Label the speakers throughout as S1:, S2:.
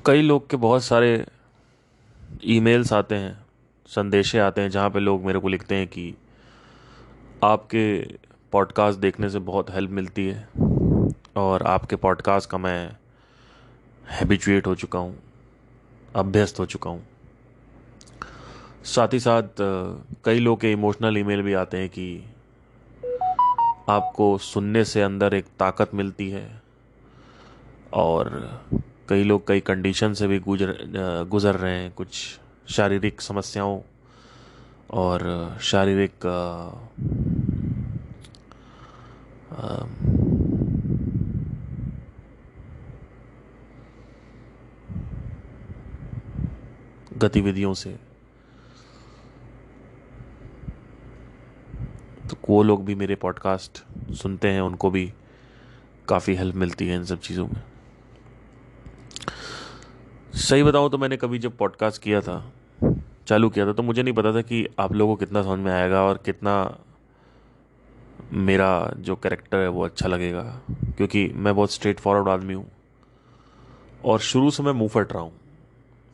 S1: कई लोग के बहुत सारे ईमेल्स आते हैं, संदेशे आते हैं जहाँ पे लोग मेरे को लिखते हैं कि आपके पॉडकास्ट देखने से बहुत हेल्प मिलती है और आपके पॉडकास्ट का मैं हैबिचुएट हो चुका हूँ, अभ्यस्त हो चुका हूँ। साथ ही साथ कई लोग के इमोशनल ईमेल भी आते हैं कि आपको सुनने से अंदर एक ताकत मिलती है। और कई लोग कई कंडीशन से भी गुज़र रहे हैं, कुछ शारीरिक समस्याओं और शारीरिक गतिविधियों से। तो वो लोग भी मेरे पॉडकास्ट सुनते हैं, उनको भी काफ़ी हेल्प मिलती है इन सब चीज़ों में। सही बताऊं तो मैंने कभी जब पॉडकास्ट किया था, चालू किया था, तो मुझे नहीं पता था कि आप लोगों को कितना समझ में आएगा और कितना मेरा जो कैरेक्टर है वो अच्छा लगेगा, क्योंकि मैं बहुत स्ट्रेट फॉरवर्ड आदमी हूँ और शुरू से मैं मुंह फट रहा हूँ।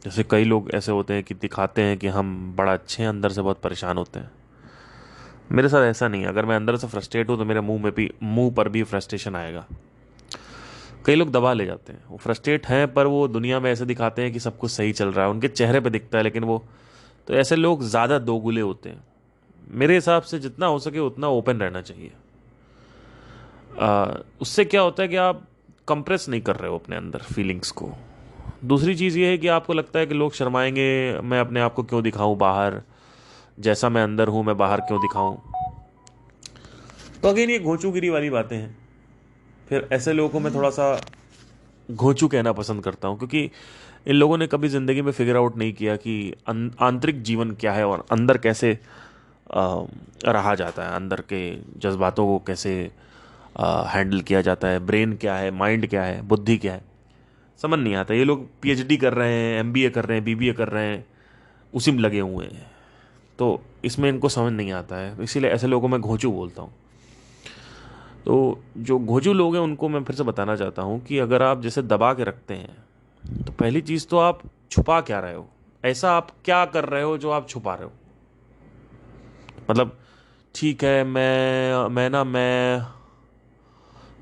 S1: जैसे कई लोग ऐसे होते हैं कि दिखाते हैं कि हम बड़ा अच्छे हैं, अंदर से बहुत परेशान होते हैं। मेरे साथ ऐसा नहीं है। अगर मैं अंदर से फ्रस्ट्रेट हूँ तो मेरे मुंह पर भी फ्रस्ट्रेशन आएगा। कई लोग दबा ले जाते हैं, वो फ्रस्ट्रेट हैं पर वो दुनिया में ऐसे दिखाते हैं कि सब कुछ सही चल रहा है, उनके चेहरे पे दिखता है, लेकिन वो तो ऐसे लोग ज़्यादा दोगुले होते हैं। मेरे हिसाब से जितना हो सके उतना ओपन रहना चाहिए। उससे क्या होता है कि आप कंप्रेस नहीं कर रहे हो अपने अंदर फीलिंग्स को। दूसरी चीज़ ये है कि आपको लगता है कि लोग शर्माएंगे, मैं अपने आप को क्यों दिखाऊं बाहर, जैसा मैं अंदर हूं मैं बाहर क्यों दिखाऊं। तो अगेन ये घोंचूगिरी वाली बातें हैं। फिर ऐसे लोगों को मैं थोड़ा सा घोंचू कहना पसंद करता हूं, क्योंकि इन लोगों ने कभी ज़िंदगी में फिगर आउट नहीं किया कि आंतरिक जीवन क्या है और अंदर कैसे रहा जाता है, अंदर के जज्बातों को कैसे हैंडल किया जाता है, ब्रेन क्या है, माइंड क्या है, बुद्धि क्या है, समझ नहीं आता। ये लोग पीएचडी कर रहे हैं, एमबीए कर रहे हैं, बीबीए कर रहे हैं, उसी में लगे हुए हैं। तो इसमें इनको समझ नहीं आता है, इसीलिए ऐसे लोगों को मैं घोंचू बोलता हूँ। तो जो घोंचू लोग हैं उनको मैं फिर से बताना चाहता हूँ कि अगर आप जैसे दबा के रखते हैं तो पहली चीज़ तो आप छुपा क्या रहे हो, ऐसा आप क्या कर रहे हो जो आप छुपा रहे हो। मतलब ठीक है, मैं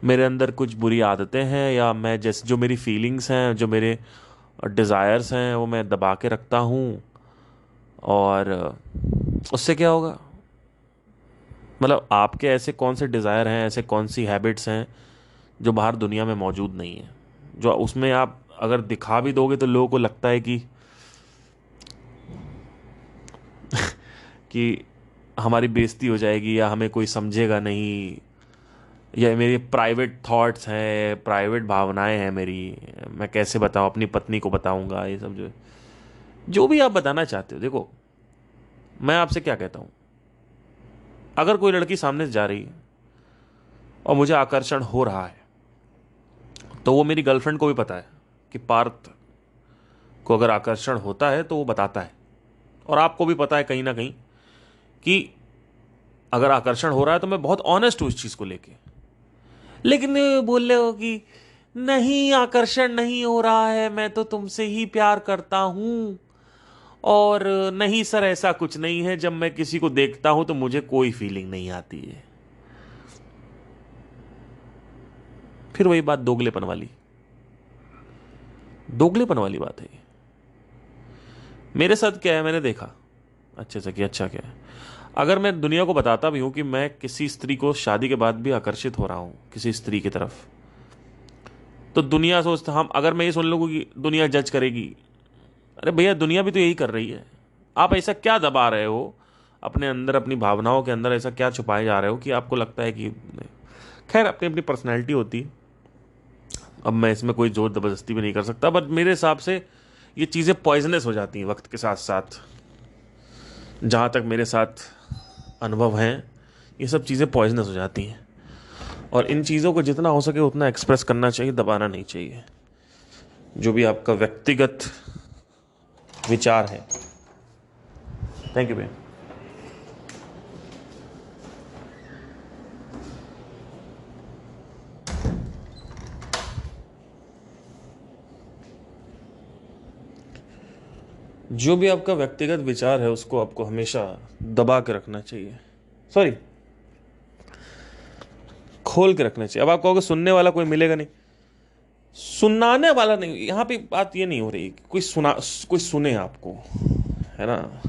S1: मेरे अंदर कुछ बुरी आदतें हैं, या मैं जैसे जो मेरी फीलिंग्स हैं, जो मेरे डिज़ायर्स हैं, वो मैं दबा के रखता हूँ। और उससे क्या होगा? मतलब आपके ऐसे कौन से डिज़ायर हैं, ऐसे कौन सी हैबिट्स हैं जो बाहर दुनिया में मौजूद नहीं है, जो उसमें आप अगर दिखा भी दोगे तो लोगों को लगता है कि हमारी बेइज्जती हो जाएगी या हमें कोई समझेगा नहीं, या मेरी प्राइवेट थॉट्स हैं, प्राइवेट भावनाएं हैं मेरी, मैं कैसे बताऊं, अपनी पत्नी को बताऊंगा, ये सब जो भी आप बताना चाहते हो। देखो, मैं आपसे क्या कहता हूं, अगर कोई लड़की सामने से जा रही है और मुझे आकर्षण हो रहा है, तो वो मेरी गर्लफ्रेंड को भी पता है कि पार्थ को अगर आकर्षण होता है तो वो बताता है, और आपको भी पता है कहीं ना कहीं कि अगर आकर्षण हो रहा है, तो मैं बहुत ऑनेस्ट हूं इस चीज को लेके। लेकिन बोल रहे हो कि नहीं, आकर्षण नहीं हो रहा है, मैं तो तुमसे ही प्यार करता हूं, और नहीं सर ऐसा कुछ नहीं है, जब मैं किसी को देखता हूं तो मुझे कोई फीलिंग नहीं आती है। फिर वही बात दोगलेपन वाली, दोगलेपन वाली बात है। मेरे साथ क्या है, मैंने देखा अच्छे से कि अच्छा क्या है। अगर मैं दुनिया को बताता भी हूं कि मैं किसी स्त्री को शादी के बाद भी आकर्षित हो रहा हूं किसी स्त्री की तरफ, तो दुनिया सोचता, हम अगर मैं ये सुन लूंगा कि दुनिया जज करेगी, अरे भैया दुनिया भी तो यही कर रही है। आप ऐसा क्या दबा रहे हो अपने अंदर, अपनी भावनाओं के अंदर ऐसा क्या छुपाए जा रहे हो कि आपको लगता है कि खैर अपनी अपनी पर्सनैलिटी होती है। अब मैं इसमें कोई जोर ज़बरदस्ती भी नहीं कर सकता, बट मेरे हिसाब से ये चीज़ें पॉइजनस हो जाती हैं वक्त के साथ साथ। जहाँ तक मेरे साथ अनुभव हैं, ये सब चीज़ें पॉइजनस हो जाती हैं, और इन चीज़ों को जितना हो सके उतना एक्सप्रेस करना चाहिए, दबाना नहीं चाहिए। जो भी आपका व्यक्तिगत विचार है। थैंक यू भैया। जो भी आपका व्यक्तिगत विचार है उसको आपको हमेशा दबा के रखना चाहिए, सॉरी, खोल के रखना चाहिए। अब आप कहोगे सुनने वाला कोई मिलेगा नहीं, सुनाने वाला नहीं, यहां पे बात ये नहीं हो रही कि कोई सुने आपको, है ना।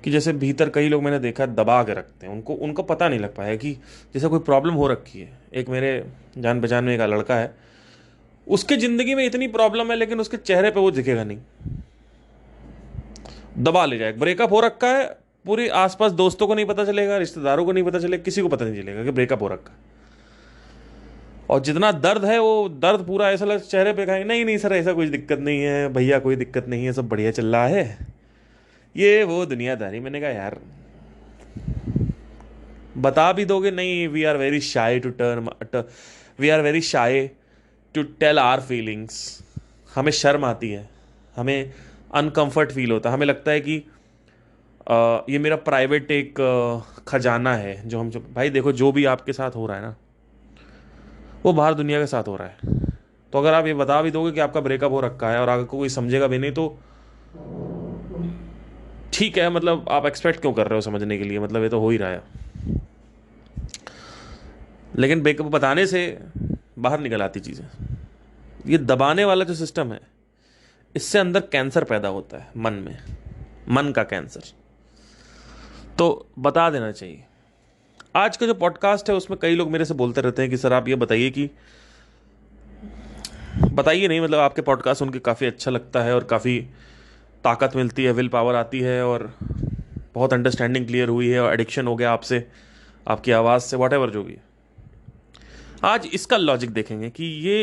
S1: कि जैसे भीतर कई लोग मैंने देखा है दबा के रखते हैं, उनको उनको पता नहीं लग पाया कि जैसे कोई प्रॉब्लम हो रखी है। एक मेरे जान पहचान में एक लड़का है, उसके जिंदगी में इतनी प्रॉब्लम है लेकिन उसके चेहरे पे वो दिखेगा नहीं, दबा ले जाए। ब्रेकअप हो रखा है, पूरी आसपास दोस्तों को नहीं पता चलेगा, रिश्तेदारों को नहीं पता चलेगा, किसी को पता नहीं चलेगा कि ब्रेकअप हो रखा है। और जितना दर्द है वो दर्द पूरा ऐसा लग चेहरे पे कहेंगे नहीं नहीं सर ऐसा कोई दिक्कत नहीं है भैया, कोई दिक्कत नहीं है, सब बढ़िया चल रहा है, ये वो दुनियादारी। मैंने कहा यार बता भी दोगे नहीं, we are very shy to we are very shy to tell our feelings. हमें शर्म आती है, हमें अनकंफर्ट फील होता है, हमें लगता है कि ये मेरा प्राइवेट एक खजाना है जो हम, जो भाई देखो जो भी आपके साथ हो रहा है ना वो बाहर दुनिया के साथ हो रहा है। तो अगर आप ये बता भी दोगे कि आपका ब्रेकअप हो रखा है और आगे को कोई समझेगा भी नहीं तो ठीक है, मतलब आप एक्सपेक्ट क्यों कर रहे हो समझने के लिए, मतलब ये तो हो ही रहा है। लेकिन ब्रेकअप बताने से बाहर निकल आती चीज़ें। ये दबाने वाला जो सिस्टम है इससे अंदर कैंसर पैदा होता है मन में, मन का कैंसर। तो बता देना चाहिए। आज का जो पॉडकास्ट है उसमें कई लोग मेरे से बोलते रहते हैं कि सर आप ये बताइए कि, बताइए नहीं मतलब आपके पॉडकास्ट सुन के काफ़ी अच्छा लगता है और काफ़ी ताकत मिलती है, विल पावर आती है और बहुत अंडरस्टैंडिंग क्लियर हुई है और एडिक्शन हो गया आपसे, आपकी आवाज़ से, वॉट एवर जो भी है। आज इसका लॉजिक देखेंगे कि ये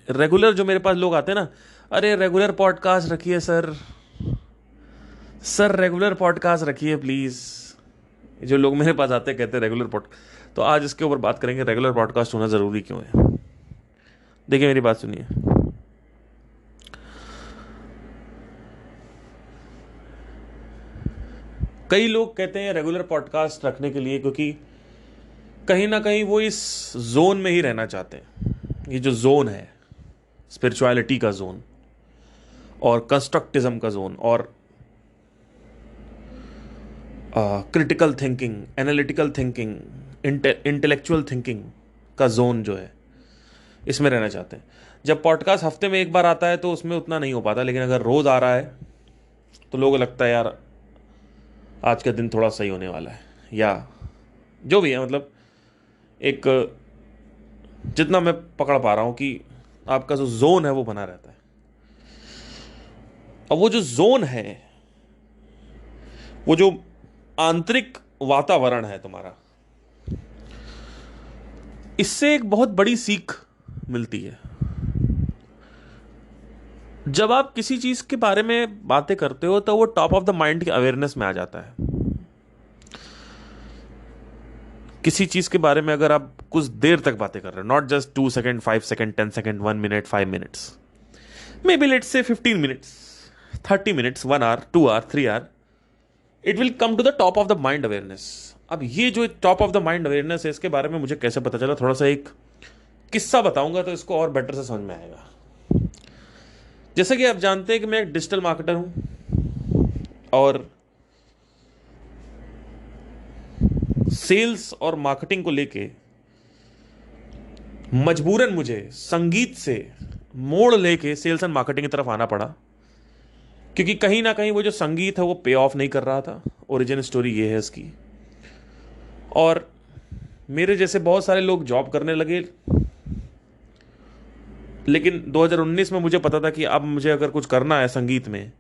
S1: रेगुलर जो मेरे पास लोग आते हैं ना, अरे रेगुलर पॉडकास्ट रखिए सर, सर रेगुलर पॉडकास्ट रखिए प्लीज़। जो लोग मेरे पास आते हैं कहते हैं रेगुलर पॉडकास्ट, तो आज इसके ऊपर बात करेंगे रेगुलर पॉडकास्ट होना ज़रूरी क्यों है। देखिए मेरी बात सुनिए, कई लोग कहते हैं रेगुलर पॉडकास्ट रखने के लिए क्योंकि कहीं ना कहीं वो इस जोन में ही रहना चाहते हैं। ये जो जोन है स्पिरिचुअलिटी का जोन और कंस्ट्रक्टिज्म का जोन और critical thinking, analytical thinking, intellectual thinking का जोन जो है इसमें रहना चाहते हैं। जब पॉडकास्ट हफ्ते में एक बार आता है तो उसमें उतना नहीं हो पाता, लेकिन अगर रोज़ आ रहा है तो लोगों को लगता है यार आज का दिन थोड़ा सही होने वाला है, या जो भी है, मतलब एक जितना मैं पकड़ पा रहा हूँ कि आपका जो जोन है वो बना रहता है। और वो जो जोन है, वो जो आंतरिक वातावरण है तुम्हारा, इससे एक बहुत बड़ी सीख मिलती है। जब आप किसी चीज के बारे में बातें करते हो तो वो टॉप ऑफ द माइंड की अवेयरनेस में आ जाता है। किसी चीज के बारे में अगर आप कुछ देर तक बातें कर रहे हो, not just 2 second, 5 second, 10 second, 1 minute, 5 minutes, maybe let's say 15 minutes, 30 minutes, 1 hour, 2 hour, 3 hour, it will come to the top of the mind awareness. अब ये जो top of the mind awareness है इसके बारे में मुझे कैसे पता चला, थोड़ा सा एक किस्सा बताऊंगा तो इसको और बेटर से समझ में आएगा। जैसे कि आप जानते हैं कि मैं एक डिजिटल मार्केटर हूं और सेल्स और मार्केटिंग को लेके मजबूरन मुझे संगीत से मोड़ लेके सेल्स एंड मार्केटिंग की तरफ आना पड़ा, क्योंकि कहीं ना कहीं वो जो संगीत है वो पे ऑफ नहीं कर रहा था। ओरिजिन स्टोरी ये है इसकी। और मेरे जैसे बहुत सारे लोग जॉब करने लगे, लेकिन 2019 में मुझे पता था कि अब मुझे अगर कुछ करना है संगीत में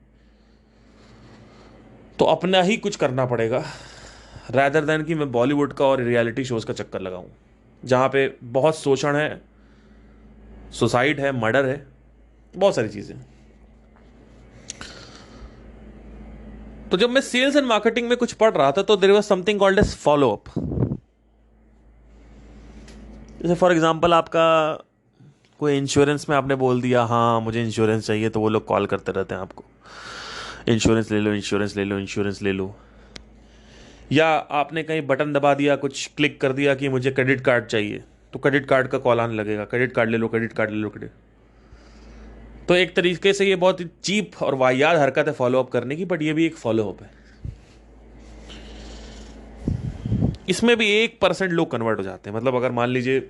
S1: तो अपना ही कुछ करना पड़ेगा, रैदर देन कि मैं बॉलीवुड का और रियलिटी शोज का चक्कर लगाऊं जहां पे बहुत शोषण है, सुसाइड है, मर्डर है, बहुत सारी चीजें। तो जब मैं सेल्स एंड मार्केटिंग में कुछ पढ़ रहा था तो there was something called as follow up. जैसे फॉर एग्जांपल आपका कोई इंश्योरेंस में आपने बोल दिया हाँ मुझे इंश्योरेंस चाहिए, तो वो लोग कॉल करते रहते हैं आपको, इंश्योरेंस ले लो, इंश्योरेंस ले लो, इंश्योरेंस ले लो। या आपने कहीं बटन दबा दिया, कुछ क्लिक कर दिया कि मुझे क्रेडिट कार्ड चाहिए, तो क्रेडिट कार्ड का कॉल आने लगेगा, क्रेडिट कार्ड ले लो, क्रेडिट कार्ड ले लो, क्रेडिट। तो एक तरीके से ये बहुत ही चीप और वाहियात हरकत है फॉलो अप करने की, बट ये भी एक फॉलो अप है। इसमें भी 1% लोग कन्वर्ट हो जाते हैं। मतलब अगर मान लीजिए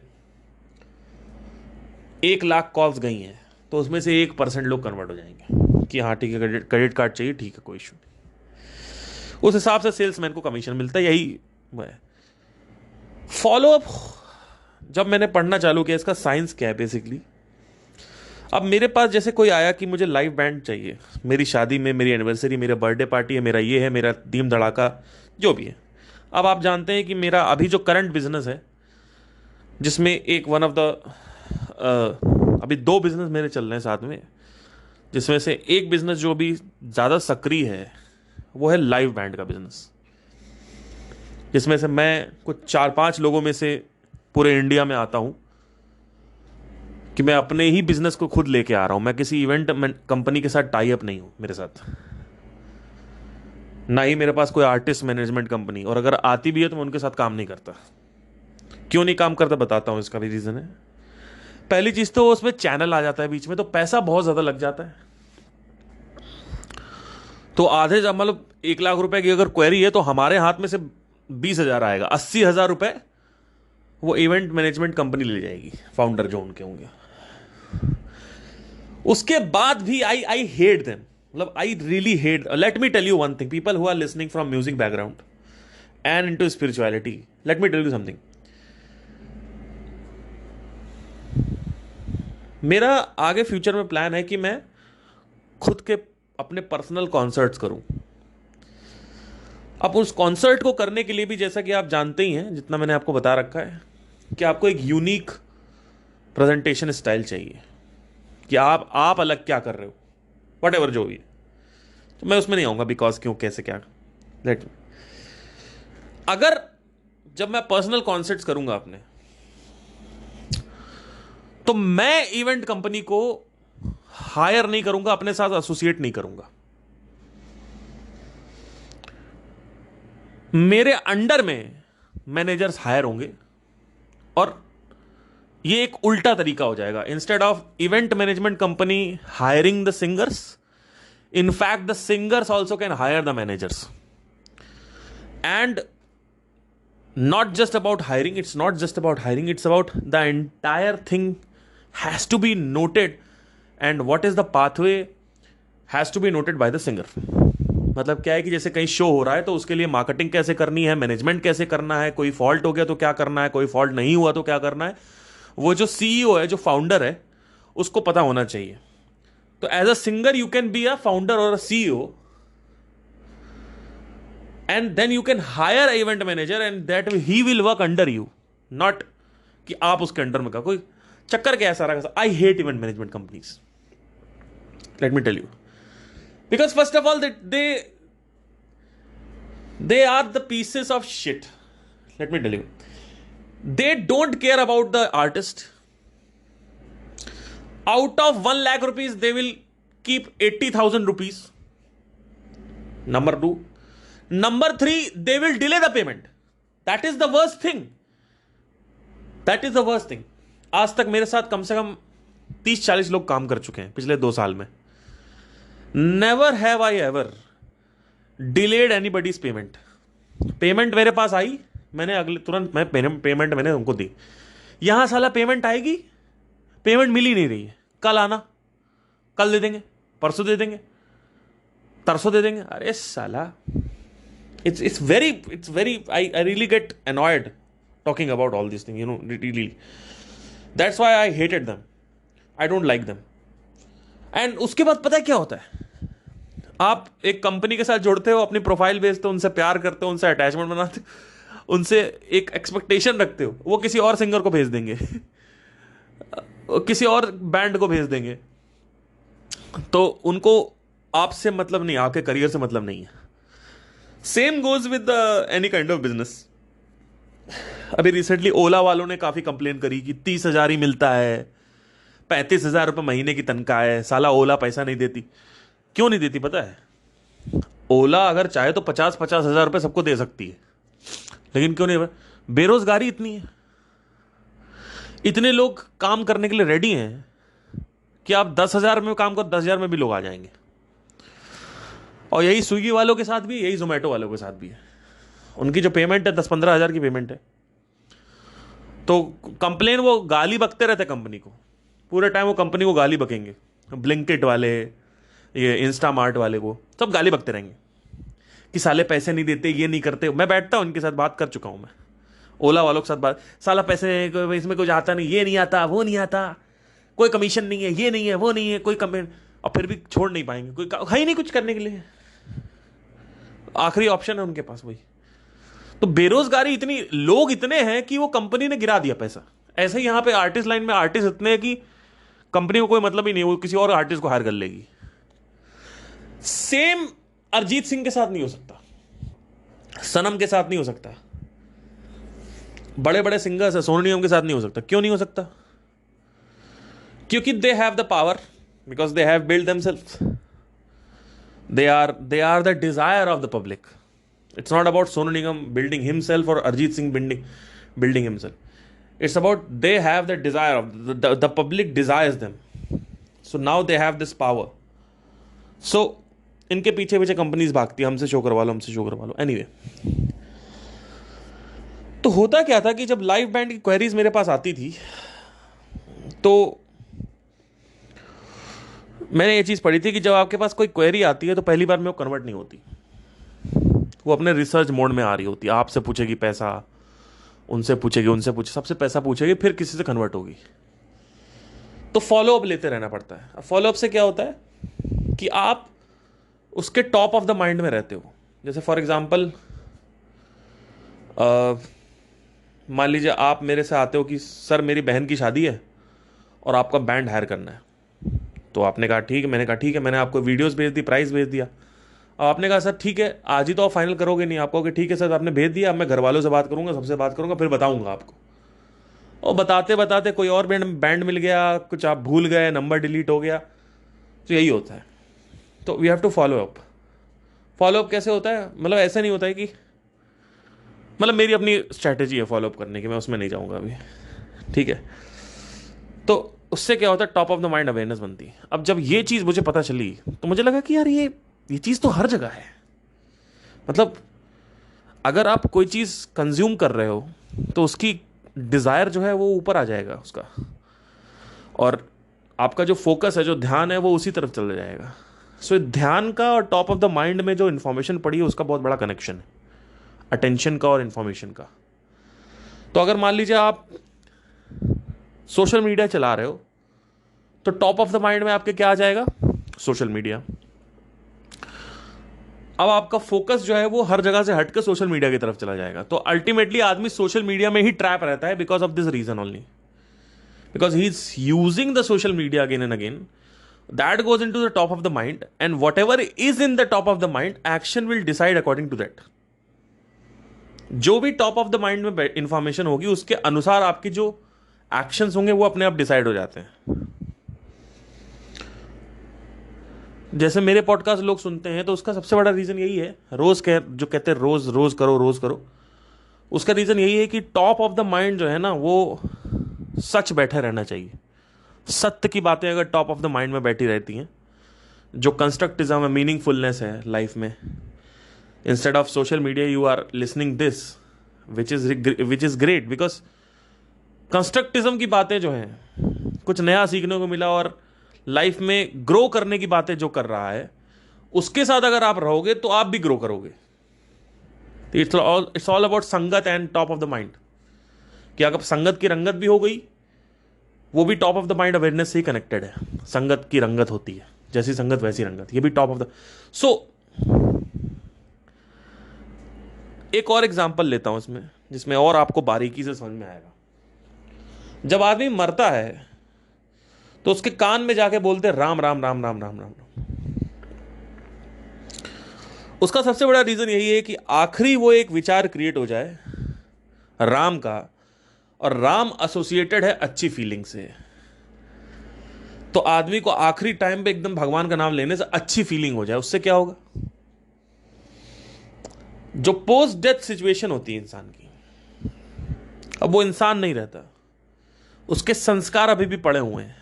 S1: 1 लाख कॉल्स गई हैं तो उसमें से 1% लोग कन्वर्ट हो जाएंगे कि हाँ ठीक है, क्रेडिट कार्ड चाहिए, ठीक है, कोई इशू नहीं। उस हिसाब से सेल्समैन को कमीशन मिलता है। यही है फॉलो अप। जब मैंने पढ़ना चालू किया इसका साइंस क्या है बेसिकली, अब मेरे पास जैसे कोई आया कि मुझे लाइव बैंड चाहिए मेरी शादी में, मेरी एनिवर्सरी, मेरा बर्थडे पार्टी है, मेरा ये है, मेरा धीम धड़ाका जो भी है। अब आप जानते हैं कि मेरा अभी जो करंट बिजनेस है, जिसमें एक वन ऑफ द अभी 2 बिजनेस मेरे चल रहे हैं साथ में, जिसमें से एक बिजनेस जो भी ज़्यादा सक्रिय है वो है लाइव बैंड का बिजनेस, जिसमें से मैं कुछ 4-5 लोगों में से पूरे इंडिया में आता हूं कि मैं अपने ही बिजनेस को खुद लेके आ रहा हूं। मैं किसी इवेंट कंपनी के साथ टाई अप नहीं हूं मेरे साथ, ना ही मेरे पास कोई आर्टिस्ट मैनेजमेंट कंपनी, और अगर आती भी है तो मैं उनके साथ काम नहीं करता। क्यों नहीं काम करता बताता हूं, इसका भी रीजन है। पहली चीज तो उसमें चैनल आ जाता है बीच में, तो पैसा बहुत ज्यादा लग जाता है। तो आधे मतलब 1 लाख रुपए की अगर क्वेरी है तो हमारे हाथ में से 20,000 आएगा, 80,000 रुपए वो इवेंट मैनेजमेंट कंपनी ले जाएगी, फाउंडर जो उनके होंगे। उसके बाद भी आई हेट देम, मतलब I really hate. Let me tell you one thing, people who are listening from music background and into spirituality, let me tell you something. मेरा आगे फ्यूचर में प्लान है कि मैं खुद के अपने पर्सनल कॉन्सर्ट्स करूं। अब उस कॉन्सर्ट को करने के लिए भी, जैसा कि आप जानते ही हैं, जितना मैंने आपको बता रखा है, कि आपको एक यूनिक प्रेजेंटेशन स्टाइल चाहिए कि आप अलग क्या कर रहे हो, वट एवर जो भी है। तो मैं उसमें नहीं आऊंगा बिकॉज क्यों, कैसे, क्या। लेट अगर जब मैं पर्सनल कॉन्सर्ट्स करूंगा अपने, तो मैं इवेंट कंपनी को हायर नहीं करूंगा, अपने साथ एसोसिएट नहीं करूंगा। मेरे अंडर में मैनेजर्स हायर होंगे, और ये एक उल्टा तरीका हो जाएगा। Instead of event management company hiring the singers, in fact the singers also can hire the managers. And not just about hiring, it's not just about hiring, it's about the entire thing has to be noted, and what is the pathway has to be noted by the singer. मतलब क्या है कि जैसे कहीं show हो रहा है तो उसके लिए मार्केटिंग कैसे करनी है, मैनेजमेंट कैसे करना है, कोई फॉल्ट हो गया तो क्या करना है, कोई फॉल्ट नहीं हुआ तो क्या करना है, वो जो सीईओ है, जो फाउंडर है, उसको पता होना चाहिए। तो as a singer you can be a founder और a CEO, and then you can hire event manager and that he will work under you, not कि आप उसके अंडर में का। कोई चक्कर क्या है सारा का। I hate event management companies, let me tell you, because first of all they are the pieces of shit. Let me tell you, they don't care about the artist. Out of 1 lakh rupees they will keep 80,000 rupees. Number 2, number 3, they will delay the payment. That is the worst thing. That is the worst thing. आज तक मेरे साथ कम से कम 30-40 लोग काम कर चुके हैं पिछले 2 साल में। Never have I ever delayed anybody's payment. Payment मेरे पास आई, मैंने अगले तुरंत मैं पेमेंट मैंने उनको दी। यहां साला पेमेंट आएगी, पेमेंट मिल ही नहीं रही है, कल आना, कल दे देंगे, परसों दे देंगे, तरसों दे देंगे। अरे साला, it's very I really get annoyed talking about all these things, really. That's why I hated them. I don't like them. And उसके बाद पता है क्या होता है, आप एक कंपनी के साथ जुड़ते हो, अपनी प्रोफाइल भेजते हो, उनसे प्यार करते हो, उनसे अटैचमेंट बनाते हो, उनसे एक एक्सपेक्टेशन रखते हो, वो किसी और सिंगर को भेज देंगे किसी और बैंड को भेज देंगे, तो उनको आपसे मतलब नहीं, आपके करियर से मतलब नहीं है। Same goes with any kind of business. अभी रिसेंटली ओला वालों ने काफी कंप्लेन करी कि 30,000 ही मिलता है, 35,000 रुपये महीने की तनख्वाह है, साला ओला पैसा नहीं देती। क्यों नहीं देती पता है? ओला अगर चाहे तो 50,000 रुपये सबको दे सकती है, लेकिन क्यों नहीं? बेरोजगारी इतनी है, इतने लोग काम करने के लिए रेडी हैं कि आप 10,000 में काम करो, 10,000 में भी लोग आ जाएंगे। और यही स्विगी वालों के साथ भी, यही जोमेटो वालों के साथ भी है। उनकी जो पेमेंट है 10-15 हज़ार की पेमेंट है, तो कंप्लेन वो गाली बकते रहते कंपनी को, पूरे टाइम वो कंपनी को गाली बकेंगे। ब्लिंकिट वाले, ये इंस्टामार्ट वाले को सब गाली बकते रहेंगे कि साले पैसे नहीं देते, ये नहीं करते। मैं बैठता हूँ उनके साथ, बात कर चुका हूँ मैं, ओला वालों के साथ बात, साला पैसे इसमें कुछ आता नहीं, ये नहीं आता, वो नहीं आता, कोई कमीशन नहीं है, ये नहीं है, वो नहीं है, कोई कंप्लेन। और फिर भी छोड़ नहीं पाएंगे, कोई है ही नहीं कुछ करने के लिए, आखिरी ऑप्शन है उनके पास वही। तो बेरोजगारी इतनी, लोग इतने हैं कि वो कंपनी ने गिरा दिया पैसा। ऐसे ही यहां पे आर्टिस्ट लाइन में आर्टिस्ट इतने हैं कि कंपनी को कोई मतलब ही नहीं, वो किसी और आर्टिस्ट को हायर कर लेगी। सेम अरिजीत सिंह के साथ नहीं हो सकता, सनम के साथ नहीं हो सकता, बड़े बड़े सिंगर्स है, सोनू निगम के साथ नहीं हो सकता। क्यों नहीं हो सकता? क्योंकि they have the power, because they have build themselves, they are the desire of the public. It's not about Sonu Nigam building himself or Arjit Singh building himself. It's about they have the desire of the public desires them, so now they have this power. So इनके पीछे पीछे companies भागती है, हमसे show करवा लो, हमसे show करवा लो। Anyway, तो होता क्या था कि जब लाइव बैंड की क्वेरीज मेरे पास आती थी, तो मैंने ये चीज़ पढ़ी थी कि जब आपके पास कोई क्वेरी आती है तो पहली बार में वो कन्वर्ट नहीं होती, वो अपने रिसर्च मोड में आ रही होती है। आपसे पूछेगी पैसा, उनसे पूछेगी, उनसे पूछे, सबसे पैसा पूछेगी, फिर किसी से कन्वर्ट होगी। तो फॉलोअप लेते रहना पड़ता है। अब फॉलोअप से क्या होता है कि आप उसके टॉप ऑफ द माइंड में रहते हो। जैसे फॉर एग्जाम्पल, मान लीजिए आप मेरे से आते हो कि सर मेरी बहन की शादी है और आपका बैंड हायर करना है। तो आपने कहा ठीक है, मैंने कहा ठीक है, मैंने आपको वीडियोस भेज दी, प्राइस भेज दिया। अब आपने कहा सर ठीक है, आज ही तो आप फाइनल करोगे नहीं, आप कहोगे ठीक है सर आपने भेज दिया, अब मैं घर वालों से बात करूंगा, सबसे बात करूंगा, फिर बताऊंगा आपको। और बताते बताते कोई और बैंड मिल गया, कुछ आप भूल गए, नंबर डिलीट हो गया। तो यही होता है। तो we have to follow up. Follow up कैसे होता है? मतलब ऐसा नहीं होता है कि, मतलब मेरी अपनी स्ट्रैटेजी है फॉलो अप करने की, मैं उसमें नहीं जाऊंगा अभी, ठीक है। तो उससे क्या होता है, top of the mind awareness बनती है। अब जब ये चीज़ मुझे पता चली तो मुझे लगा कि यार ये चीज़ तो हर जगह है। मतलब अगर आप कोई चीज़ कंज्यूम कर रहे हो तो उसकी डिज़ायर जो है वो ऊपर आ जाएगा उसका, और आपका जो फोकस है, जो ध्यान है, वो उसी तरफ चला जाएगा। सो ध्यान का और टॉप ऑफ द माइंड में जो इन्फॉर्मेशन पड़ी है उसका बहुत बड़ा कनेक्शन है, अटेंशन का और इन्फॉर्मेशन का। तो अगर मान लीजिए आप सोशल मीडिया चला रहे हो तो टॉप ऑफ द माइंड में आपके क्या आ जाएगा? Social media. अब आपका फोकस जो है वो हर जगह से हटकर सोशल मीडिया की तरफ चला जाएगा। तो अल्टीमेटली आदमी सोशल मीडिया में ही ट्रैप रहता है, because of this reason only, because he is using the social media again and again. That goes into the top of the mind, and whatever is in the top of the mind, action will decide according to that. जो भी top of the mind में information होगी उसके अनुसार आपकी जो actions होंगे वो अपने आप डिसाइड हो जाते हैं। जैसे मेरे पॉडकास्ट लोग सुनते हैं तो उसका सबसे बड़ा रीजन यही है, जो कहते हैं रोज रोज करो, रोज करो, उसका रीजन यही है कि टॉप ऑफ द माइंड जो है ना वो सच बैठा रहना चाहिए। सत्य की बातें अगर टॉप ऑफ द माइंड में बैठी रहती हैं, जो कंस्ट्रक्टिज्म है, मीनिंगफुलनेस है लाइफ में, instead of social media you are listening this which is great, because constructivism की बातें जो हैं, कुछ नया सीखने को मिला और लाइफ में ग्रो करने की बातें जो कर रहा है, उसके साथ अगर आप रहोगे तो आप भी ग्रो करोगे। इट्स ऑल अबाउट संगत and top of the mind. कि अगर संगत की रंगत भी हो गई, वो भी top of the mind awareness से ही कनेक्टेड है। संगत की रंगत होती है, जैसी संगत वैसी रंगत, ये भी टॉप ऑफ द। सो एक और एग्जांपल लेता हूं इसमें, जिसमें और आपको बारीकी से समझ में आएगा। जब आदमी मरता है तो उसके कान में जाके बोलते राम राम राम राम राम राम राम। उसका सबसे बड़ा रीजन यही है कि आखिरी वो एक विचार क्रिएट हो जाए राम का, और राम एसोसिएटेड है अच्छी फीलिंग से। तो आदमी को आखिरी टाइम पे एकदम भगवान का नाम लेने से अच्छी फीलिंग हो जाए, उससे क्या होगा? जो पोस्ट डेथ सिचुएशन होती है इंसान की, अब वो इंसान नहीं रहता, उसके संस्कार अभी भी पड़े हुए हैं,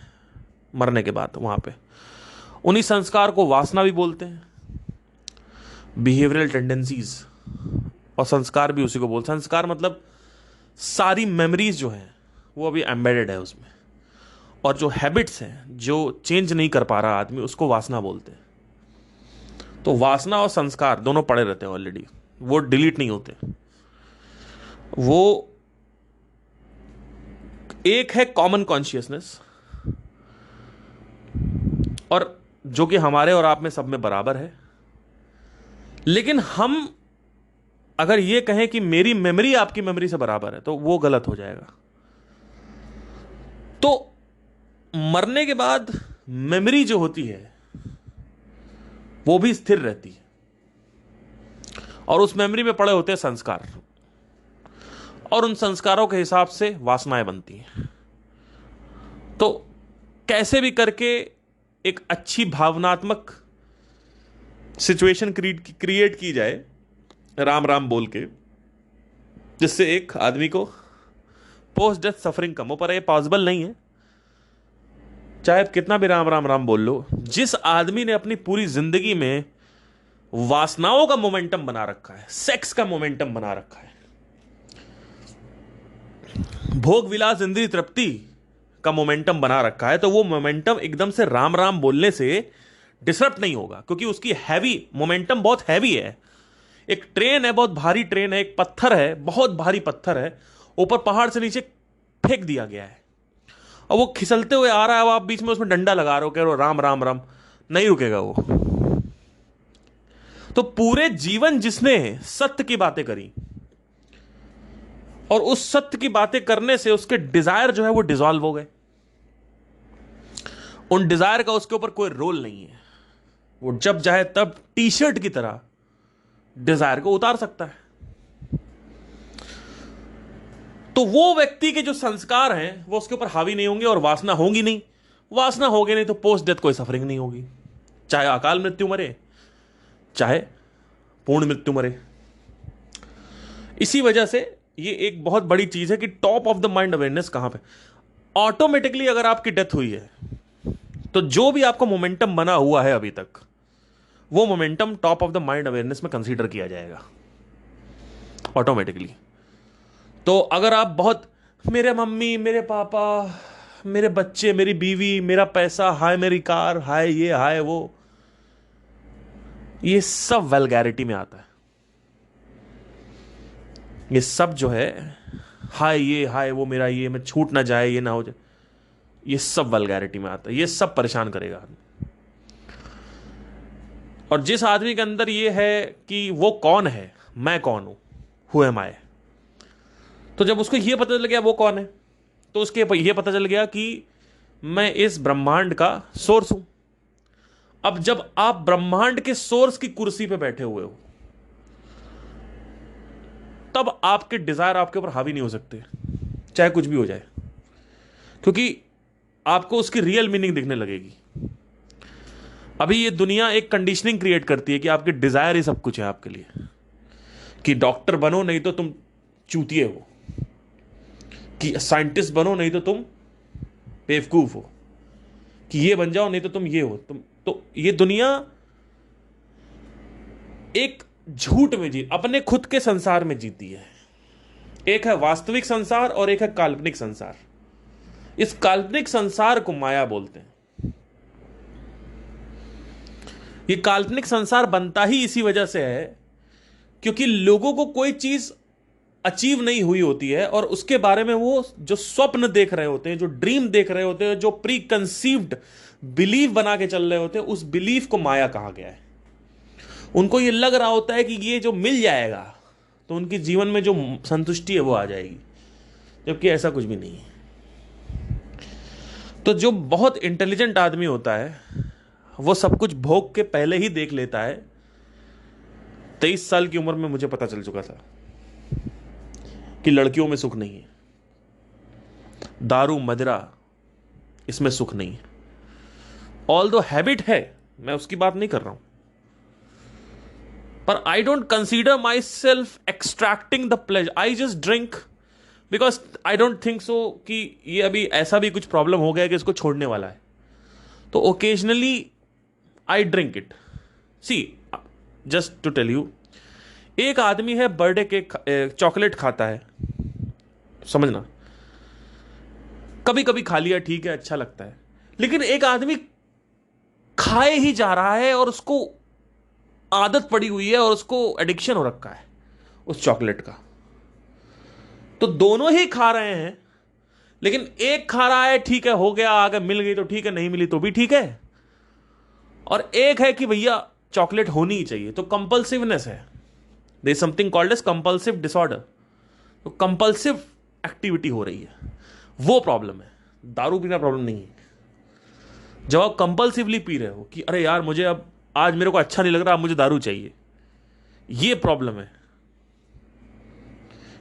S1: मरने के बाद वहां पे। उन्हीं संस्कार को वासना भी बोलते हैं, बिहेवियरल टेंडेंसीज, और संस्कार भी उसी को बोलते हैं। संस्कार मतलब सारी मेमोरीज जो हैं वो अभी एम्बेडेड है उसमें, और जो हैबिट्स हैं जो चेंज नहीं कर पा रहा आदमी, उसको वासना बोलते हैं। तो वासना और संस्कार दोनों पड़े रहते हैं ऑलरेडी, वो डिलीट नहीं होते। वो एक है कॉमन कॉन्शियसनेस, और जो कि हमारे और आप में सब में बराबर है। लेकिन हम अगर ये कहें कि मेरी मेमोरी आपकी मेमोरी से बराबर है, तो वो गलत हो जाएगा। तो मरने के बाद मेमोरी जो होती है वो भी स्थिर रहती है, और उस मेमोरी में पड़े होते हैं संस्कार, और उन संस्कारों के हिसाब से वासनाएं बनती हैं। तो कैसे भी करके एक अच्छी भावनात्मक सिचुएशन क्रिएट की जाए राम राम बोल के, जिससे एक आदमी को पोस्ट डेथ सफरिंग कम हो। पर ये पॉसिबल नहीं है, चाहे आप कितना भी राम राम राम बोल लो। जिस आदमी ने अपनी पूरी जिंदगी में वासनाओं का मोमेंटम बना रखा है, सेक्स का मोमेंटम बना रखा है, भोग विलास इंद्रिय तृप्ति का मोमेंटम बना रखा है, तो वो मोमेंटम एकदम से राम राम बोलने से डिसरप्ट नहीं होगा, क्योंकि उसकी हैवी मोमेंटम बहुत हैवी है। एक ट्रेन है, बहुत भारी ट्रेन है, एक पत्थर है, बहुत भारी पत्थर है, ऊपर पहाड़ से नीचे फेंक दिया गया है, और वो खिसलते हुए आ रहा है। आप बीच में उसमें डंडा लगा रहे हो, कह रहे हो राम राम राम, नहीं रुकेगा वो। तो पूरे जीवन जिसने सत्य की बातें करी, और उस सत्य की बातें करने से उसके डिजायर जो है वो डिसॉल्व हो गए। उन डिजायर का उसके ऊपर कोई रोल नहीं है, वो जब चाहे तब टी शर्ट की तरह डिजायर को उतार सकता है। तो वो व्यक्ति के जो संस्कार हैं वो उसके ऊपर हावी नहीं होंगे, और वासना होगी नहीं। वासना होगी नहीं तो पोस्ट डेथ कोई सफरिंग नहीं होगी, चाहे अकाल मृत्यु मरे, चाहे पूर्ण मृत्यु मरे। इसी वजह से ये एक बहुत बड़ी चीज है कि top of the mind awareness कहां पे। ऑटोमेटिकली अगर आपकी डेथ हुई है, तो जो भी आपका मोमेंटम बना हुआ है अभी तक, वो momentum top of the mind awareness में कंसीडर किया जाएगा ऑटोमेटिकली। तो अगर आप बहुत मेरे मम्मी, मेरे पापा, मेरे बच्चे, मेरी बीवी, मेरा पैसा, हाय मेरी कार, हाय ये हाय वो, ये सब वल्गैरिटी में आता है। ये सब जो है हाय ये हाय वो, मेरा ये, मैं छूट ना जाए, ये ना हो जाए, ये सब वल्गैरिटी में आता है। ये सब परेशान करेगा आदमी। और जिस आदमी के अंदर ये है कि वो कौन है, मैं कौन हूं, हु एम आई, तो जब उसको ये पता चल गया वो कौन है, तो उसके ये पता चल गया कि मैं इस ब्रह्मांड का सोर्स हूं। अब जब आप ब्रह्मांड के सोर्स की कुर्सी पे बैठे हुए हो, तब आपके डिजायर आपके ऊपर हावी नहीं हो सकते, चाहे कुछ भी हो जाए, क्योंकि आपको उसकी रियल मीनिंग दिखने लगेगी। अभी ये दुनिया एक कंडीशनिंग क्रिएट करती है कि आपके डिजायर ही सब कुछ है आपके लिए, कि डॉक्टर बनो नहीं तो तुम चूतिए हो, कि साइंटिस्ट बनो नहीं तो तुम बेवकूफ हो, कि ये बन जाओ नहीं तो तुम ये हो, तुम। तो ये दुनिया एक झूठ में अपने खुद के संसार में जीती है। एक है वास्तविक संसार और एक है काल्पनिक संसार। इस काल्पनिक संसार को माया बोलते हैं। ये काल्पनिक संसार बनता ही इसी वजह से है क्योंकि लोगों को कोई चीज अचीव नहीं हुई होती है, और उसके बारे में वो जो स्वप्न देख रहे होते हैं, जो ड्रीम देख रहे होते हैं, जो प्री कंसीव्ड बिलीव बना के चल रहे होते हैं, उस बिलीफ को माया कहा गया है। उनको ये लग रहा होता है कि ये जो मिल जाएगा तो उनके जीवन में जो संतुष्टि है वो आ जाएगी, जबकि ऐसा कुछ भी नहीं है। तो जो बहुत इंटेलिजेंट आदमी होता है वो सब कुछ भोग के पहले ही देख लेता है। 23 साल की उम्र में मुझे पता चल चुका था कि लड़कियों में सुख नहीं है, दारू मदिरा इसमें सुख नहीं है। ऑल दो हैबिट है, मैं उसकी बात नहीं कर रहा हूं, पर I don't consider my self extracting the pleasure. I just drink because I don't think so कि ये अभी ऐसा भी कुछ प्रॉब्लम हो गया कि इसको छोड़ने वाला है। तो occasionally I drink it. See, just to tell you, एक आदमी है बर्थडे केक चॉकलेट खाता है, समझना, कभी कभी खा लिया ठीक है, अच्छा लगता है, लेकिन एक आदमी खाए ही जा रहा है और उसको आदत पड़ी हुई है और उसको एडिक्शन हो रखा है उस चॉकलेट का। तो दोनों ही खा रहे हैं, लेकिन एक खा रहा है ठीक है, हो गया, आगे मिल गई तो ठीक है, नहीं मिली तो भी ठीक है, और एक है कि भैया चॉकलेट होनी ही चाहिए। तो कंपल्सिवनेस है, there is something called as compulsive disorder. तो कंपल्सिव एक्टिविटी हो रही है, वो प्रॉब्लम है। दारू पीना प्रॉब्लम नहीं है। जब आप कंपल्सिवली पी रहे हो कि अरे यार मुझे अब आज मेरे को अच्छा नहीं लग रहा, अब मुझे दारू चाहिए, ये प्रॉब्लम है।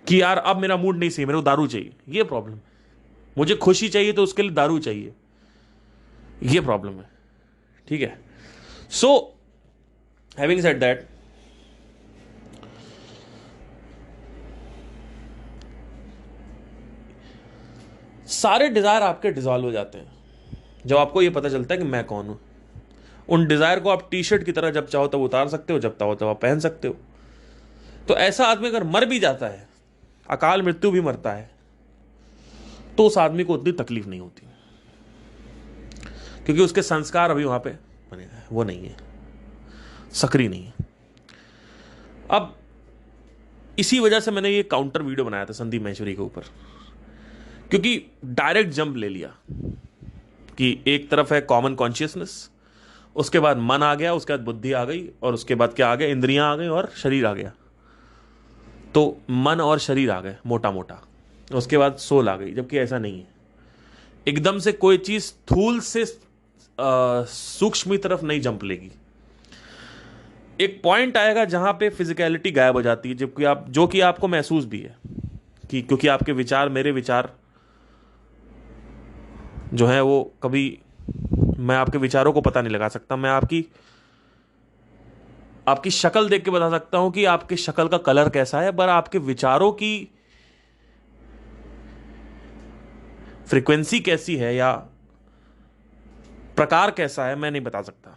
S1: कि यार अब मेरा मूड नहीं सही, मेरे को दारू चाहिए, ये प्रॉब्लम है। मुझे खुशी चाहिए तो उसके लिए दारू चाहिए, ये प्रॉब्लम है। ठीक है। सो हैविंग सेड दैट, सारे डिजायर आपके डिसॉल्व हो जाते हैं जब आपको यह पता चलता है कि मैं कौन हूं। उन डिजायर को आप टी शर्ट की तरह जब चाहो तब उतार सकते हो, जब चाहो तब आप पहन सकते हो। तो ऐसा आदमी अगर मर भी जाता है, अकाल मृत्यु भी मरता है, तो उस आदमी को उतनी तकलीफ नहीं होती, क्योंकि उसके संस्कार अभी वहां पे बने हैं, वो नहीं है, सक्रिय नहीं है। अब इसी वजह से मैंने ये काउंटर वीडियो बनाया था संदीप महेश्वरी के ऊपर, क्योंकि डायरेक्ट जंप ले लिया कि एक तरफ है कॉमन कॉन्शियसनेस, उसके बाद मन आ गया, उसके बाद बुद्धि आ गई, और उसके बाद क्या आ गया, इंद्रियां आ गई और शरीर आ गया। तो मन और शरीर आ गए मोटा मोटा, उसके बाद सोल आ गई, जबकि ऐसा नहीं है। एकदम से कोई चीज स्थूल से सूक्ष्म तरफ नहीं जंप लेगी। एक पॉइंट आएगा जहां पे फिजिकलिटी गायब हो जाती है, जबकि आप, जो कि आपको महसूस भी है कि क्योंकि आपके विचार, मेरे विचार जो है वो कभी, मैं आपके विचारों को पता नहीं लगा सकता। मैं आपकी शक्ल देख के बता सकता हूं कि आपकी शक्ल का कलर कैसा है, पर आपके विचारों की फ्रीक्वेंसी कैसी है या प्रकार कैसा है मैं नहीं बता सकता।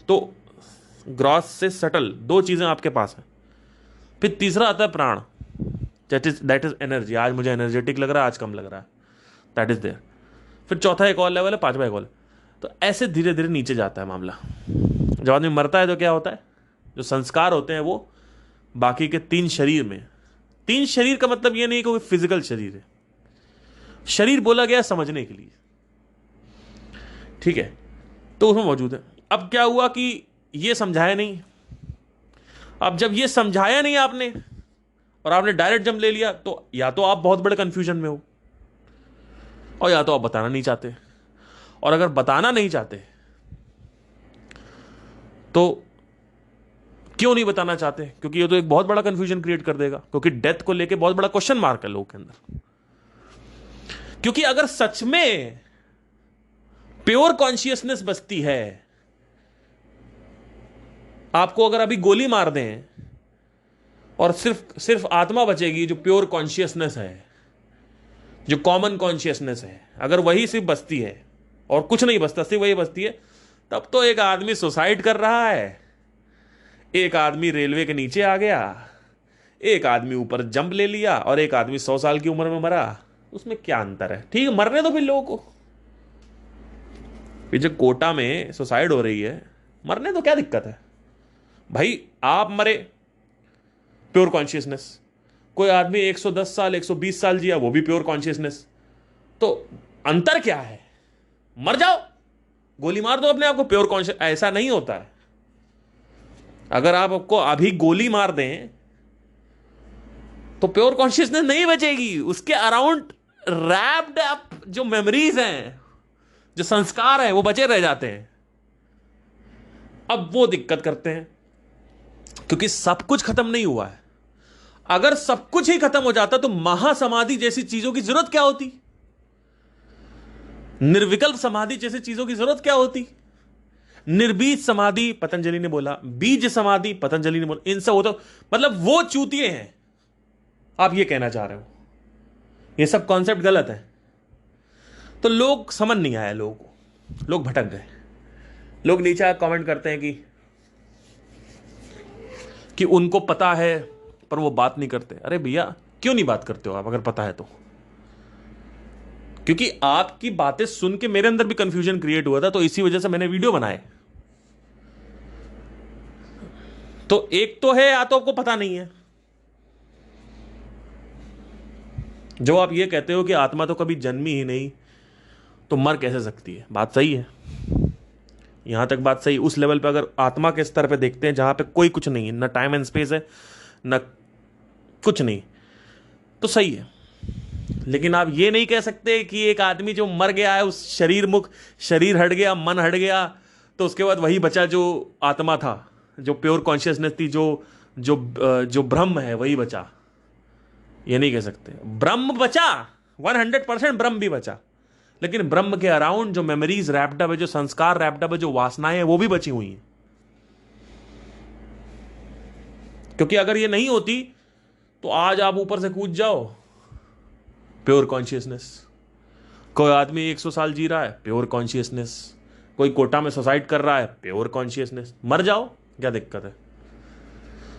S1: तो ग्रॉस से सटल दो चीजें आपके पास हैं। फिर तीसरा आता है प्राण, दैट इज एनर्जी। आज मुझे एनर्जेटिक लग रहा है, आज कम लग रहा है, दैट इज देयर। फिर चौथा एक और लेवल है, पांचवा एक और। तो ऐसे धीरे धीरे नीचे जाता है मामला। जब आदमी मरता है तो क्या होता है, जो संस्कार होते हैं वो बाकी के 3 शरीर में, 3 शरीर का मतलब ये नहीं कि कोई फिजिकल शरीर है, शरीर बोला गया समझने के लिए, ठीक है, तो उसमें मौजूद है। अब क्या हुआ कि ये समझाया नहीं। अब जब ये समझाया नहीं आपने और आपने डायरेक्ट जंप ले लिया, तो या तो आप बहुत बड़े कंफ्यूजन में हो, और या तो आप बताना नहीं चाहते। और अगर बताना नहीं चाहते तो क्यों नहीं बताना चाहते, क्योंकि ये तो एक बहुत बड़ा कंफ्यूजन क्रिएट कर देगा, क्योंकि डेथ को लेके बहुत बड़ा क्वेश्चन मार्क है लोगों के अंदर। क्योंकि अगर सच में प्योर कॉन्शियसनेस बचती है, आपको अगर अभी गोली मार दें और सिर्फ आत्मा बचेगी, जो प्योर कॉन्शियसनेस है, जो कॉमन कॉन्शियसनेस है, अगर वही सिर्फ बचती है और कुछ नहीं बचता, सिर्फ वही बचती है, तब तो एक आदमी सुसाइड कर रहा है, एक आदमी रेलवे के नीचे आ गया, एक आदमी ऊपर जंप ले लिया, और एक आदमी 100 साल की उम्र में मरा। उसमें क्या अंतर है? ठीक है, मरने दो फिर लोगों को। फिर जो कोटा में सुसाइड हो रही है, मरने दो, क्या दिक्कत है भाई? आप मरे, प्योर कॉन्शियसनेस। कोई आदमी 110 साल 120 साल जिया, वो भी प्योर कॉन्शियसनेस। तो अंतर क्या है? मर जाओ, गोली मार दो अपने आप को, प्योर कॉन्शियस। ऐसा नहीं होता है। अगर आप आपको अभी गोली मार दें तो प्योर कॉन्शियसनेस नहीं बचेगी, उसके अराउंड रैप्ड अप जो मेमोरीज हैं, जो संस्कार हैं, वो बचे रह जाते हैं। अब वो दिक्कत करते हैं, क्योंकि सब कुछ खत्म नहीं हुआ है। अगर सब कुछ ही खत्म हो जाता तो महासमाधि जैसी चीजों की जरूरत क्या होती? निर्विकल्प समाधि जैसी चीजों की जरूरत क्या होती? निर्बीज समाधि पतंजलि ने बोला, बीज समाधि पतंजलि ने बोला, इन सब होता, मतलब वो चूतिए हैं, आप ये कहना चाह रहे हो। ये सब कॉन्सेप्ट गलत है। तो लोग समझ नहीं आया, लोगों को, लोग भटक गए। लोग नीचे कमेंट करते हैं कि उनको पता है पर वो बात नहीं करते। अरे भैया क्यों नहीं बात करते हो आप अगर पता है तो? क्योंकि आपकी बातें सुन के मेरे अंदर भी कंफ्यूजन क्रिएट हुआ था, तो इसी वजह से मैंने वीडियो बनाए। तो एक तो है या तो आपको पता नहीं है, जो आप ये कहते हो कि आत्मा तो कभी जन्मी ही नहीं तो मर कैसे सकती है। बात सही है, यहां तक बात सही। उस लेवल पे अगर आत्मा के स्तर पे देखते हैं जहां पे कोई कुछ नहीं है, ना टाइम एंड स्पेस है ना कुछ नहीं, तो सही है। लेकिन आप ये नहीं कह सकते कि एक आदमी जो मर गया है, उस शरीर हट गया, मन हट गया, तो उसके बाद वही बचा जो आत्मा था, जो प्योर कॉन्शियसनेस थी, जो ब्रह्म है वही बचा। ये नहीं कह सकते। ब्रह्म बचा, 100% ब्रह्म भी बचा, लेकिन ब्रह्म के अराउंड जो मेमोरीज रैप्ड अप है, जो संस्कार रैप्ड अप है, जो वासनाएं हैं, वो भी बची हुई हैं। क्योंकि अगर ये नहीं होती तो आज आप ऊपर से कूद जाओ, प्योर कॉन्शियसनेस। कोई आदमी 100 साल जी रहा है, प्योर कॉन्शियसनेस। कोई कोटा में सुसाइड कर रहा है, प्योर कॉन्शियसनेस। मर जाओ, क्या दिक्कत है?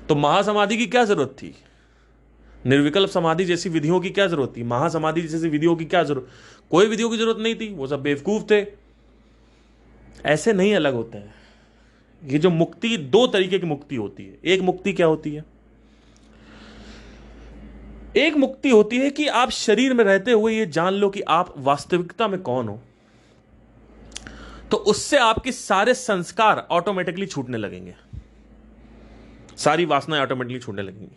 S1: तो महासमाधि की क्या जरूरत थी? निर्विकल्प समाधि जैसी विधियों की क्या जरूरत थी? महासमाधि जैसी विधियों की क्या जरूरत? कोई विधियों की जरूरत नहीं थी, वो सब बेवकूफ थे। ऐसे नहीं अलग होते हैं। ये जो मुक्ति, दो तरीके की मुक्ति होती है। एक मुक्ति क्या होती है? एक मुक्ति होती है कि आप शरीर में रहते हुए ये जान लो कि आप वास्तविकता में कौन हो, तो उससे आपके सारे संस्कार ऑटोमेटिकली छूटने लगेंगे, सारी वासनाएं ऑटोमेटिकली छूटने लगेंगी।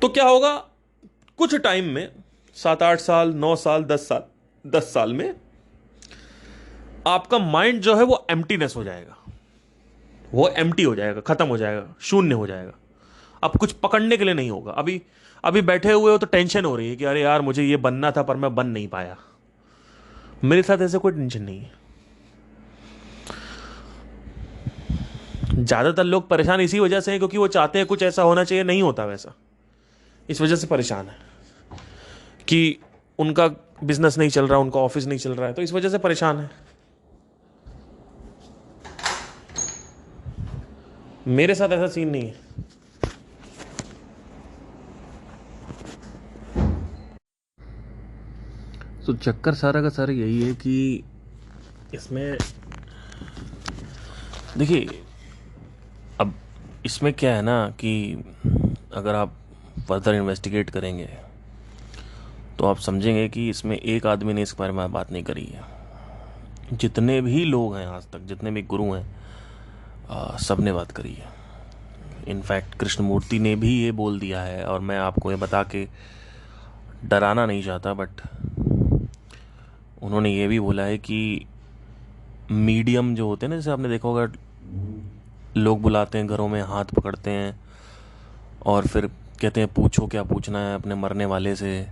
S1: तो क्या होगा? कुछ टाइम में, 7-8 साल, 9 साल, 10 साल में आपका माइंड जो है वो एम्प्टीनेस हो जाएगा, वो एम्प्टी हो जाएगा, खत्म हो जाएगा, शून्य हो जाएगा। अब कुछ पकड़ने के लिए नहीं होगा। अभी बैठे हुए हो तो टेंशन हो रही है कि अरे यार मुझे ये बनना था पर मैं बन नहीं पाया। मेरे साथ ऐसे कोई टेंशन नहीं है। ज्यादातर लोग परेशान इसी वजह से हैं क्योंकि वो चाहते हैं कुछ ऐसा होना चाहिए, नहीं होता वैसा। इस वजह से परेशान है कि उनका बिजनेस नहीं चल रहा, उनका ऑफिस नहीं चल रहा है, तो इस वजह से परेशान है। मेरे साथ ऐसा सीन नहीं है। तो चक्कर सारा का सारा यही है कि इसमें देखिए, अब इसमें क्या है ना कि अगर आप फर्दर इन्वेस्टिगेट करेंगे तो आप समझेंगे कि इसमें एक आदमी ने इस बारे में बात नहीं करी है। जितने भी लोग हैं आज तक, जितने भी गुरु हैं, सब ने बात करी है। इनफैक्ट कृष्णमूर्ति ने भी ये बोल दिया है, और मैं आपको ये बता के डराना नहीं चाहता, बट उन्होंने ये भी बोला है कि मीडियम जो होते हैं ना, जैसे आपने देखा होगा लोग बुलाते हैं घरों में, हाथ पकड़ते हैं और फिर कहते हैं पूछो क्या पूछना है अपने मरने वाले से,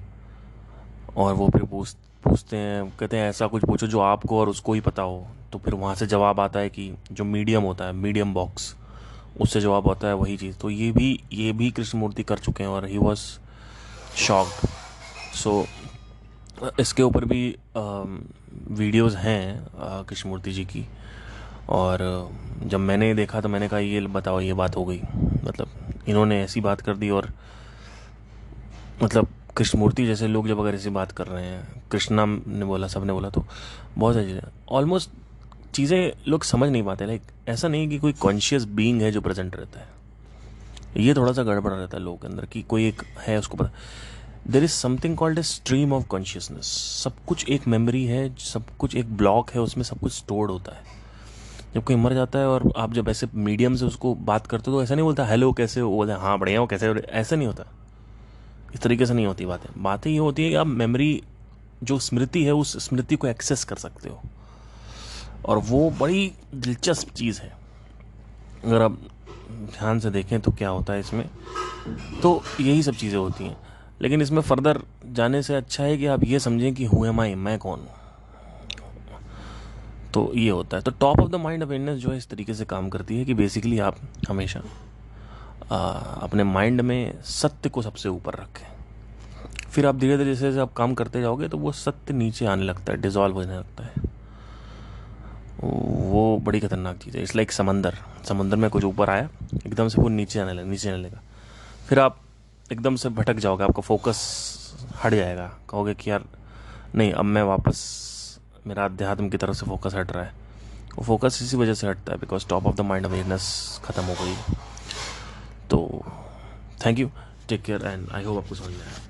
S1: और वो फिर पूछते हैं, कहते हैं ऐसा कुछ पूछो जो आपको और उसको ही पता हो। तो फिर वहाँ से जवाब आता है कि जो मीडियम होता है, मीडियम बॉक्स, उससे जवाब आता है वही चीज़। तो ये भी कृष्णमूर्ति कर चुके हैं और ही वॉज शॉक्ड। सो इसके ऊपर भी वीडियोस हैं कृष्णमूर्ति जी की, और जब मैंने देखा तो मैंने कहा ये बताओ, ये बात हो गई, मतलब इन्होंने ऐसी बात कर दी। और मतलब कृष्णमूर्ति जैसे लोग जब अगर ऐसी बात कर रहे हैं, कृष्णा ने बोला, सब ने बोला, तो बहुत सारी चीज़ें, ऑलमोस्ट चीज़ें लोग समझ नहीं पाते। लाइक ऐसा नहीं कि कोई कॉन्शियस बीइंग है जो प्रेजेंट रहता है, ये थोड़ा सा गड़बड़ रहता है लोगों के अंदर कि कोई एक है, उसको पता। There is something called a stream of consciousness. सब कुछ एक मेमोरी है, सब कुछ एक ब्लॉक है, उसमें सब कुछ स्टोर्ड होता है। जब कोई मर जाता है और आप जब ऐसे मीडियम से उसको बात करते हो तो ऐसा नहीं बोलता हेलो कैसे हो, बोलते हाँ बढ़िया हो, कैसे हो, ऐसा नहीं होता। इस तरीके से नहीं होती बातें ये होती है कि आप मेमोरी, जो स्मृति है, उस स्मृति को एक्सेस कर सकते हो, और वो बड़ी दिलचस्प चीज़ है। अगर आप ध्यान से देखें तो क्या होता है इसमें, तो यही सब चीज़ें होती हैं। लेकिन इसमें फर्दर जाने से अच्छा है कि आप ये समझें कि हु एम आई, मैं कौन हूँ। तो ये होता है। तो top of the mind awareness जो है इस तरीके से काम करती है कि बेसिकली आप हमेशा अपने माइंड में सत्य को सबसे ऊपर रखें। फिर आप धीरे धीरे जैसे आप काम करते जाओगे तो वो सत्य नीचे आने लगता है, डिजॉल्व होने लगता है। वो बड़ी खतरनाक चीज़ है। इट्स लाइक समंदर, समंदर में कुछ ऊपर आया, एकदम से वो नीचे आने लगा, फिर आप एकदम से भटक जाओगे, आपका फोकस हट जाएगा, कहोगे कि यार नहीं, अब मैं वापस, मेरा अध्यात्म की तरफ से फोकस हट रहा है। वो फोकस इसी वजह से हटता है because top of the mind awareness ख़त्म हो गई। तो thank you, take care, and I hope आपको समझ में आया।